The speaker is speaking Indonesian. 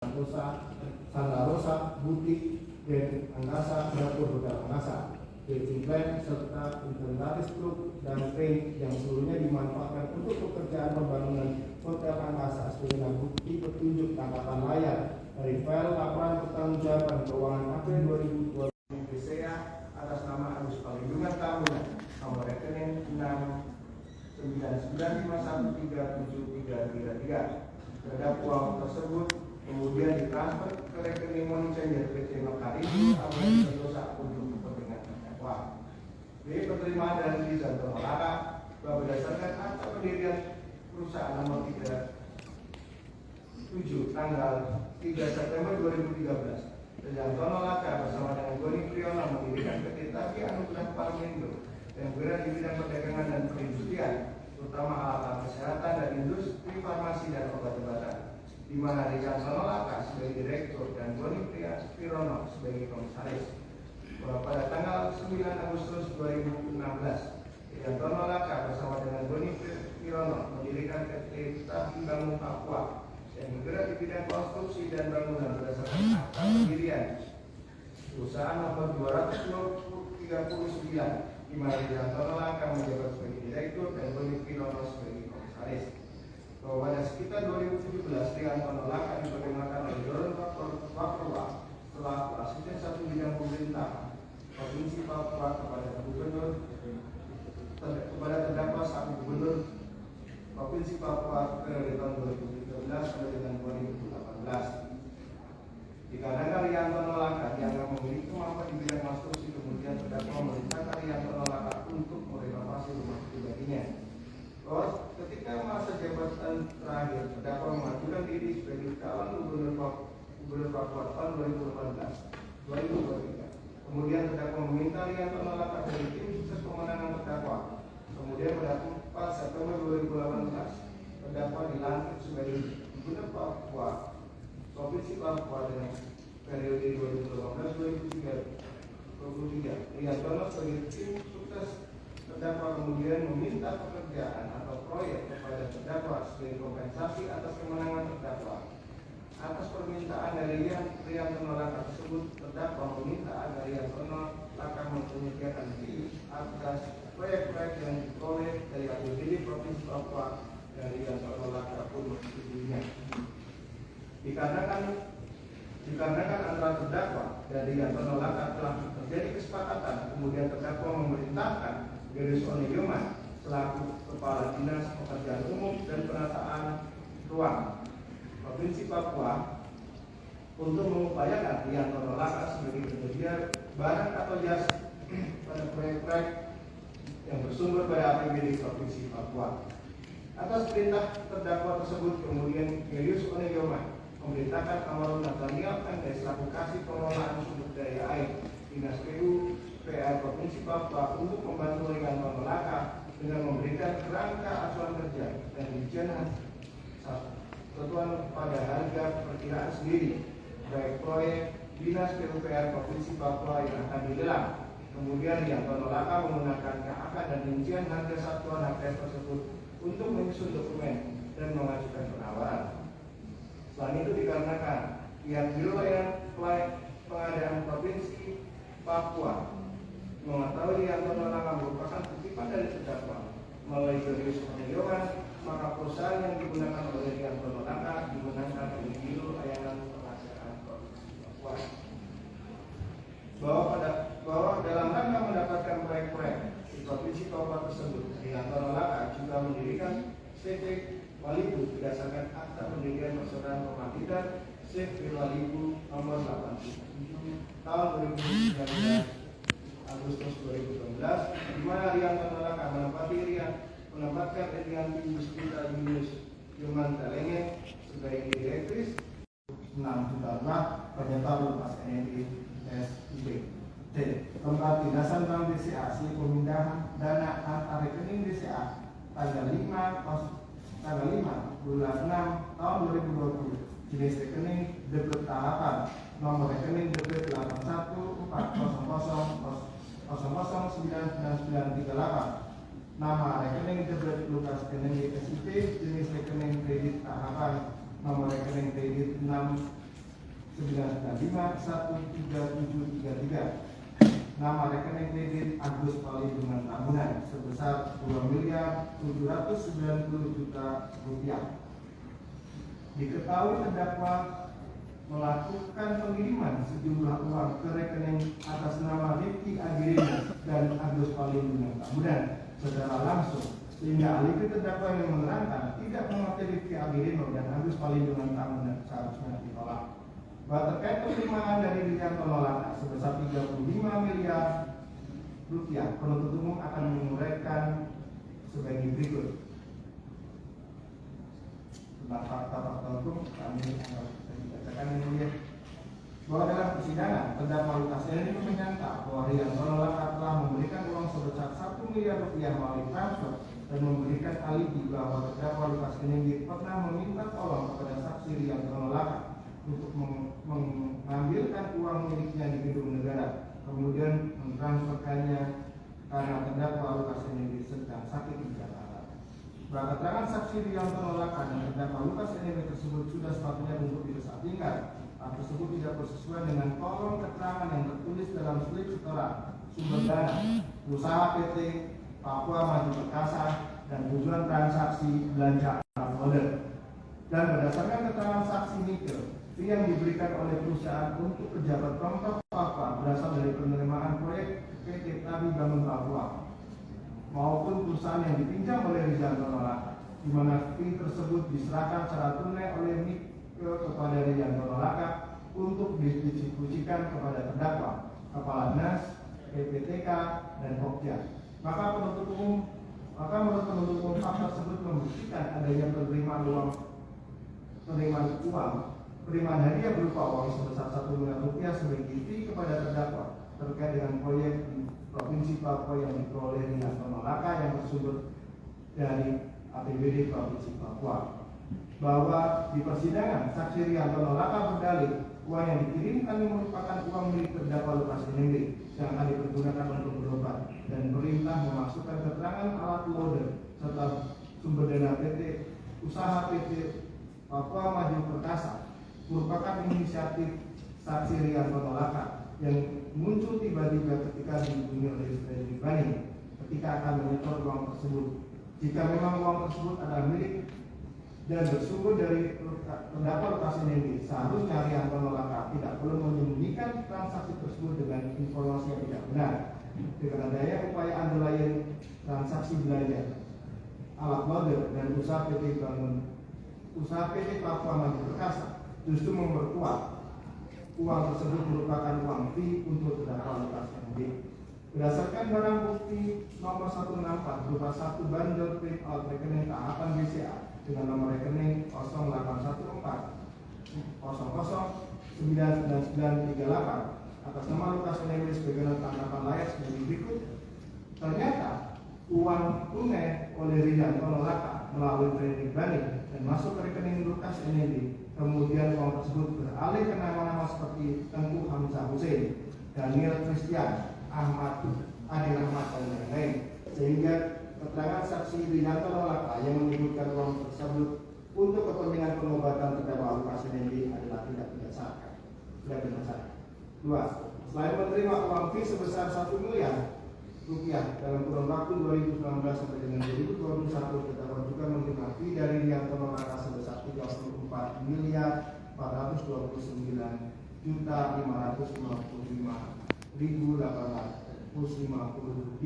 Santa Rosa, Butik, dan Angkasa, Dapur Hotel Angkasa, Kitchen Plan, serta inventaris truk dan train yang seluruhnya dimanfaatkan untuk pekerjaan pembangunan Hotel Angkasa sebagai bukti petunjuk tangkapan layar dari file laporan pertanggungjawaban keuangan April 2020 BCA atas nama Agus Perlindungan Tahunan nomor rekening 699513733. Terhadap uang tersebut kemudian ditransfer ke rekening money changer PT Mekaribu Aman Sentosa untuk kepentingan terdakwa. B. Penerimaan dan lisan pengelola bahwa berdasarkan akta pendirian perusahaan nomor 37 tanggal 3 September 2013, Priantono Laka bersama dengan Goni Priyono mendirikan PT Taki Anugrah Parmindo yang bergerak di bidang perdagangan dan perindustrian, terutama alat kesehatan dan industri farmasi dan obat-obatan, di mana Priantono Laka sebagai direktur dan Goni Priyono sebagai komisaris. Bahwa pada tanggal 9 Agustus 2016, Priantono Laka bersama dengan Goni Priyono mendirikan PT Taki Bangun Papua yang bergerak di bidang konstruksi dan bangunan berdasarkan akta pendirian perusahaan nomor 239, di mana Priantono Laka menjabat sebagai direktur dan Goni Priyono sebagai komisaris. Bahwa pada sekitar 2017, Priantono Laka diperkenalkan oleh Doron Wakrwa selaku asisten satu bidang pemerintahan Provinsi Papua kepada terdakwa satu gubernur Provinsi Papua periode tahun 2013 sampai dengan 2018. Dikarenakan Priantono Laka dianggap memiliki kemampuan di bidang konstruksi, kemudian terdakwa memerintahkan Priantono Laka untuk merenovasi rumah pribadinya. Bahwa ketika masa jabatan terakhir, terdakwa mengajukan diri sebagai calon gubernur Papua tahun 2018-2023. Kemudian terdakwa meminta Priantono Laka dari tim sukses pemenangan terdakwa. Kemudian pada 4 September 2018, terdakwa dilantik sebagai gubernur Papua Provinsi Papua dengan periode 2018-2023. Priantono sebagai tim sukses terdakwa kemudian meminta pekerjaan atau proyek kepada terdakwa sebagai kompensasi atas kemenangan terdakwa. Atas permintaan dari Priantono Laka tersebut, terdakwa meminta agar Priantono Laka menyediakan fee atas proyek-proyek yang diperoleh dari APBD Provinsi Papua, dan Priantono Laka pun menyetujuinya. Dikarenakan antara terdakwa dan Priantono Laka telah terjadi kesepakatan, kemudian terdakwa memerintahkan Gerius Onegyoman selaku Kepala Dinas Pekerjaan Umum dan Penataan Ruang Provinsi Papua untuk mengupayakan Priantono Laka sebagai penyedia barang atau jasa pada proyek-proyek yang bersumber pada APBD Provinsi Papua. Atas perintah terdakwa tersebut, kemudian Gerius Onegyoman memerintahkan Amarul Nathaniel MD selaku Kasih Pengelolaan Sumber Daya Air Dinas PUPR Provinsi Papua untuk membantu Priantono Laka dengan memberikan kerangka acuan kerja dan rincian satuan pada harga perkiraan sendiri baik proyek Dinas PUPR Provinsi Papua yang akan dilelang. Kemudian Priantono Laka menggunakan KAK dan rincian harga satuan HPS tersebut untuk menyusun dokumen dan mengajukan penawaran. Selain itu dikarenakan pihak Biro Layanan Pengadaan Provinsi Papua mengetahui Priantono Laka merupakan titipan dari terdakwa melalui Gerius Onegyoman, maka perusahaan yang digunakan oleh Priantono Laka dimenangkan oleh Biro Layanan Pengadaan Provinsi Papua. Bahwa dalam rangka mendapatkan proyek-proyek di Provinsi Papua tersebut, Priantono Laka juga mendirikan PT Walibu berdasarkan akta pendirian persaudaraan pematitan CV Walibu nomor 87 tahun 2019 Agustus 2019, di mana Priantono Laka menempatkan Edian Puspita Yunus Talenge sebagai direktris 6 juta pernyataan lepas NNI SIP. D. Tempat dinasan Bank BCA hasil pemindahan dana antar rekening BCA tanggal 5 bulan 6 tahun 2020, jenis rekening debit tahapan, nomor rekening debit 8140099938, nama rekening debit Lukas NNI SIP, jenis rekening kredit tahapan, nomor rekening kredit 6 995 nama rekening kredit Agus Perlindungan Tahunan sebesar Rp2.790.000.000. Diketahui terdakwa melakukan pengiriman sejumlah uang ke rekening atas nama Rifki Agirino dan Agus Perlindungan Tahunan secara langsung, sehingga alibi terdakwa yang menerangkan tidak memakai Rifki Agirino dan Agus Perlindungan Tahunan seharusnya ditolak. Bahwa terkait penerimaan dari Rianto Nolaka sebesar Rp35 miliar, penuntut umum akan menguraikan sebagai berikut. Tentang fakta-fakta hukum kami bacakan yang mulia. Bahwa dalam persidangan terdakwa Lukas NMB menyangka bahwa Rianto Nolaka telah memberikan uang sebesar Rp1 miliar melalui transfer dan memberikan alibi bahwa terdakwa Lukas NMB pernah meminta tolong kepada saksi Rianto Nolaka untuk mengambilkan uang miliknya di gedung negara, kemudian mentransferkannya karena terdakwa Lukas NMB sedang sakit di Jakarta. Bahwa keterangan saksi Rianto Nolaka dan terdakwa Lukas NMB tersebut sudah sepatutnya untuk dipersandingkan. Hal tersebut tidak bersesuaian dengan kolom keterangan yang tertulis dalam slip setoran sumber dana usaha PT Papua Maju Perkasa dan tujuan transaksi belanja holder. Dan berdasarkan keterangan saksi Nikel yang diberikan oleh perusahaan untuk pejabat Pemkab Papua berasal dari penerimaan proyek PT Tabi Bangun Papua maupun perusahaan yang dipinjam oleh Rianto Nolaka, di mana fee tersebut diserahkan secara tunai oleh Nikel kepada Rianto Nolaka untuk didistribusikan kepada terdakwa, Kepala Dinas, PPTK, dan Pokja. Maka menurut umum fakta tersebut membuktikan adanya penerimaan penerimaan hadiah berupa uang sebesar Rp1 miliar sebagai fee kepada terdakwa terkait dengan proyek di Provinsi Papua yang diperoleh Rianto Nolaka yang bersumber dari APBD Provinsi Papua. Bahwa di persidangan saksi Rianto Nolaka berdalih uang yang dikirimkan merupakan uang milik terdakwa Lukas NMB yang akan dipergunakan untuk berobat, dan perintah memasukkan keterangan alat loader serta sumber dana PT usaha PT Papua Maju Perkasa merupakan inisiatif saksi Rianto Nolaka yang muncul tiba-tiba ketika dihubungi oleh Fredrik Bani ketika akan menyetor uang tersebut. Jika memang uang tersebut adalah milik dan bersumber dari terdakwa Lukas NMB, seharusnya Rianto Nolaka tidak perlu menyembunyikan transaksi tersebut dengan informasi yang tidak benar. Dengan adanya upaya underlying transaksi belanja alat loader dan usaha PT Papua Maju Perkasa justru memperkuat uang tersebut merupakan uang fee untuk terdakwa Lukas NMB. Berdasarkan barang bukti nomor 164 berupa satu bundle print out rekening tahapan BCA dengan nomor rekening 0814009938 atas nama Lukas NMB sebagai tanggapan layak sebagai berikut. Ternyata uang tunai oleh Rianto Nolaka melalui Fredrik Bani dan masuk ke rekening Lukas NMB. Kemudian uang tersebut beralih ke nama-nama seperti Tengku Hamzah Hussein, Daniel Christian, Ahmad, Adi Rahmat, dan lain-lain. Sehingga keterangan saksi Rianto Nolaka yang menyebutkan uang tersebut untuk kepentingan pengobatan terdakwa Lukas NMB adalah tidak berdasarkan. Dua, selain menerima uang fee sebesar Rp1 miliar dalam kurun waktu 2019 sampai dengan 2021, terdakwa juga menerima fee dari Rianto Nolaka sebesar Rp34.429.555.850.